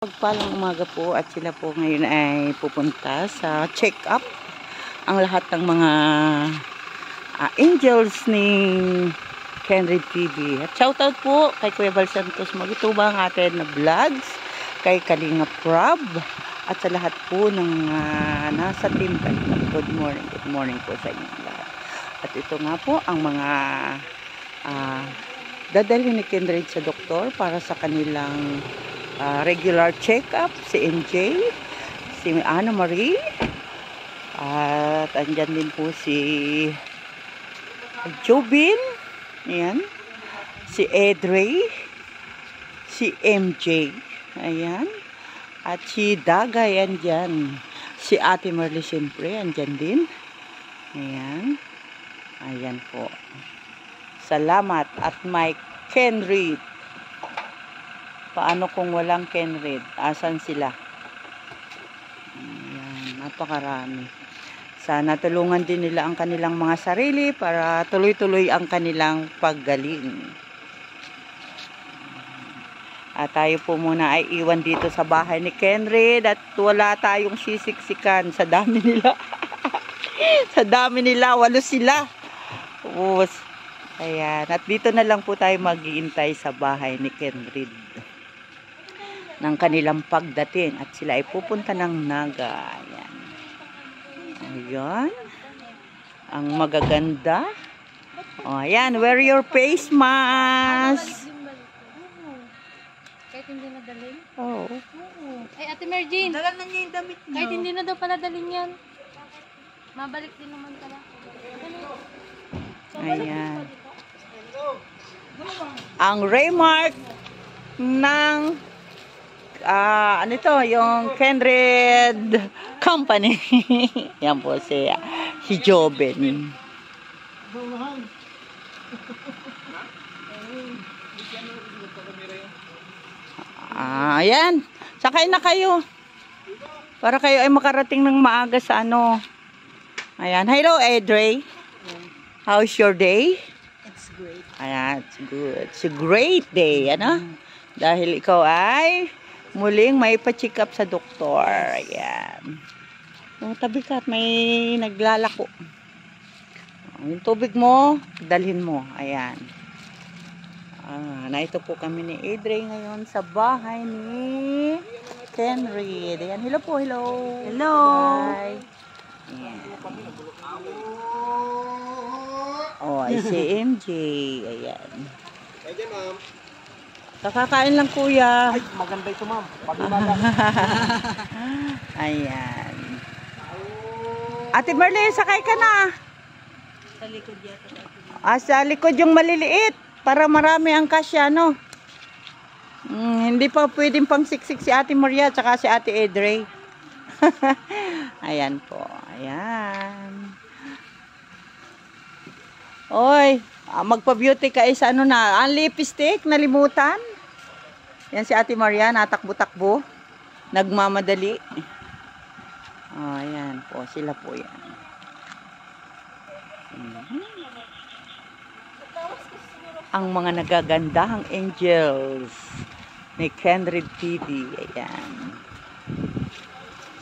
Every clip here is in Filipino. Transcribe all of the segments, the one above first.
Pagpalang umaga po at sila po ngayon ay pupunta sa check-up ang lahat ng mga angels ni Kenrid TV. At shoutout po kay Kuya Val Santos Magitubang atin na vlogs, kay Kalinga Prab at sa lahat po ng nasa team Kalinga. Good morning po sa inyong lahat. At ito nga po ang mga dadalhin ni Kenrid sa doktor para sa kanilang regular check-up, si MJ, si Ana Marie, at andyan din po si Jobin, ayan, si Edrey, si MJ, ayan, at si Dagay andyan, si Ate Marley siyempre andyan din, ayan po. Salamat at may Kenrid. Paano kung walang Kenrid? Asan sila? Ayan, napakarami. Sana tulungan din nila ang kanilang mga sarili para tuloy-tuloy ang kanilang paggaling. At tayo po muna ay iwan dito sa bahay ni Kenrid at wala tayong sisiksikan sa dami nila. Sa dami nila, 8 sila. Ayan, at dito na lang po tayo mag-iintay sa bahay ni Kenrid ng kanilang pagdating at sila ay pupunta ng Naga. Ayan. Ayan. Ang magaganda. O, ayan. Wear your face mask. Kahit hindi na dalhin? Oo. Ay, Ate Merjin. Dalan na niya yung damit niyo. Kahit hindi na daw pala dalhin yan. Mabalik din naman pala. Ayan. Ang Raymark ng ano ito, yung Kenrid Company. Yan po si Jobin. Ayan. Sakay na kayo. Para kayo ay makarating ng maaga sa ano. Ayan. Hello, Edrey. How's your day? It's great. Ayan, it's good. It's a great day, ano? Dahil ikaw ay muling may pa-check up sa doktor. Ayan. Yung tabi ka at may naglalako. Yung tubig mo, dalhin mo. Ayan. Na ito po kami ni Edrey ngayon sa bahay ni Kenrid. Ayan, hello po, hello. Hello. Bye. Ayan. Oh, ay si MJ. Ayan. Ayan, ma'am. Kakakain lang, kuya. Ay, maganda ito, ma'am. Ayan. Ate Marley, sakay ka na. Sa likod yata. Sa likod yung maliliit. Para marami ang kasya, no? Hindi pa pwedeng pang siksik si Ate Maria at saka si Ate Edrey. Ayan po. Ayan. Oy, magpa-beauty ka is ano na, ang lipstick, nalimutan. Yan si Ate Maria, natakbo-takbo. Nagmamadali. Ayan po, sila po yan. Ang mga nagagandahang angels ni Kenrid TV. Ayan.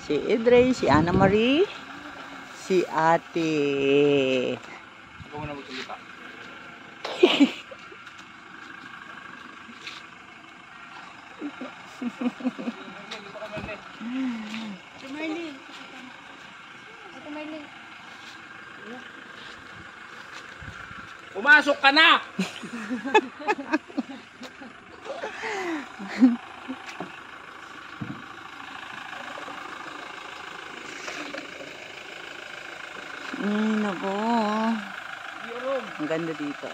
Si Edrey, si Ana Marie, si Ate. Ikaw muna magsalita. Ate Merlin. Ate Merlin. Pumasok ka na! Nako. Ang ganda dito.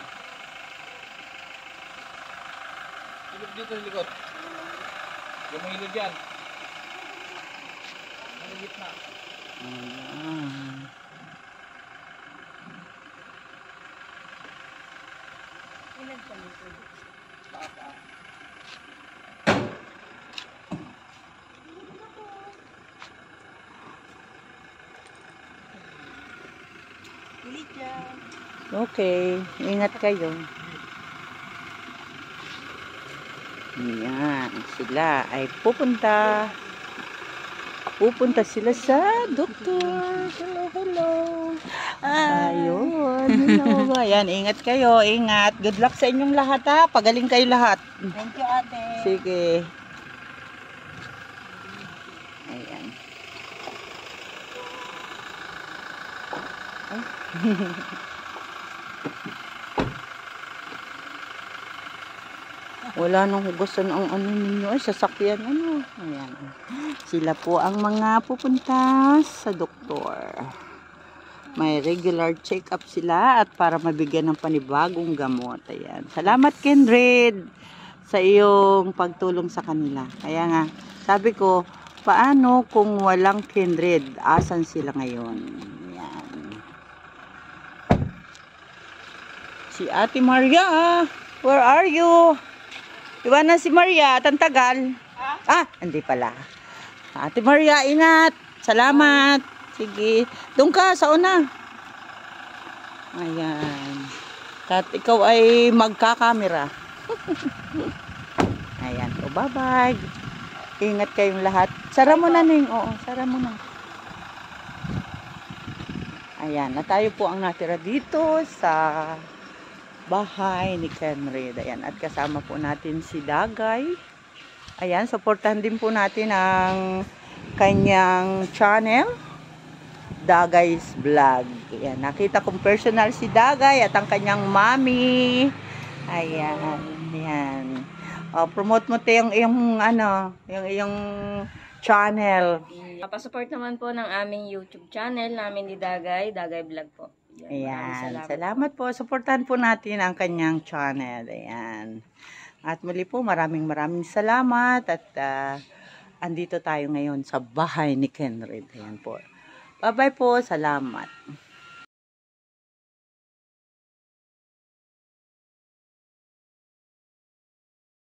Hilog dito sa likod. Yung mga hilog yan. Maligit na. Ayan. Ilan sa likod? Okay, ingat kayo. Ayan, sila ay pupunta sila sa doktor. Hello, hello. Ayun, hello. Ayan, ingat kayo, ingat. Good luck sa inyong lahat ha. Pagaling kayo lahat. Thank you, ate. Sige. Ayan. Ay. Wala nang hugasan ang ano ninyo. Ay, sasakyan ano. Ayan. Sila po ang mga pupunta sa doktor. May regular check-up sila at para mabigyan ng panibagong gamot. Ayan. Salamat, Kindred, sa iyong pagtulong sa kanila. Kaya nga, sabi ko, paano kung walang Kindred? Asan sila ngayon? Ayan. Si Ate Maria, where are you? Iwanan si Maria, tantagal. Hindi pala. Ate Maria, ingat. Salamat. Sige. Doon ka, sa una. Ayan. At ikaw ay magkakamera. Ayan. O, bye-bye. Ingat kayong lahat. Sara mo na, Ning. Oo, sara mo na. Ayan. Na tayo po ang natira dito sa bahay ni Kenred. Ayan, at kasama po natin si Dagay. Ayan, supportahan din po natin ang kanyang channel, Dagay's Vlog. Ayan, nakita kong personal si Dagay at ang kanyang mommy. Ayan, ayan. Promote mo tayo yung channel. Papasupport naman po ng aming YouTube channel namin ni Dagay, Dagay Vlog po. Ayan, salamat po. Supportahan po natin ang kanyang channel. Ayan. At muli po, maraming salamat. At andito tayo ngayon sa bahay ni Kenred. Ayan po. Bye-bye po. Salamat.